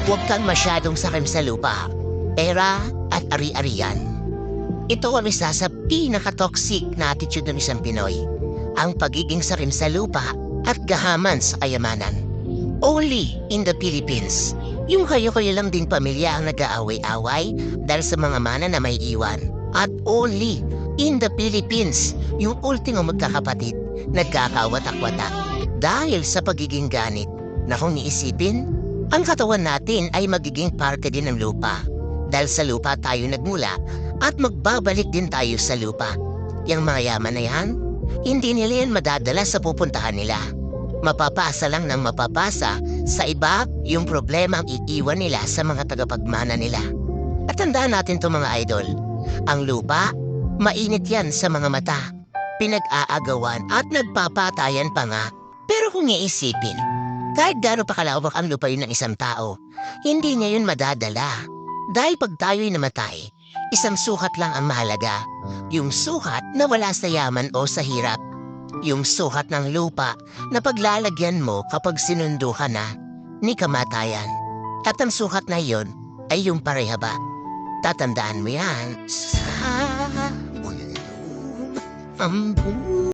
Huwag kang masyadong sakim sa lupa, pera at ari-arian. Ito ang isa sa pinaka-toxic na attitude ng isang Pinoy. Ang pagiging sakim sa lupa at gahaman sa kayamanan. Only in the Philippines. Yung kayo-kayo lang din pamilya ang nag-aaway-away dahil sa mga mana na may iwan. At only in the Philippines, yung ultimo magkakapatid nagkakawatak-watak dahil sa pagiging ganit na kung iisipin, ang katawan natin ay magiging parte din ng lupa. Dahil sa lupa tayo nagmula at magbabalik din tayo sa lupa. Yung mga yaman na yan, hindi nila yan madadala sa pupuntahan nila. Mapapasa lang ng mapapasa sa iba yung problema ang iiwan nila sa mga tagapagmana nila. At tandaan natin to mga idol, ang lupa, mainit yan sa mga mata. Pinag-aagawan at nagpapatayan pa nga. Pero kung iisipin, kahit gaano pa kalawak ang lupa yun ng isang tao, hindi niya yun madadala. Dahil pag tayo'y namatay, isang sukat lang ang mahalaga. Yung sukat na wala sa yaman o sa hirap. Yung sukat ng lupa na paglalagyan mo kapag sinundo ka na ni kamatayan. At ang sukat na yon ay yung parehaba. Tatandaan mo yan. Sa ulo ang buhay.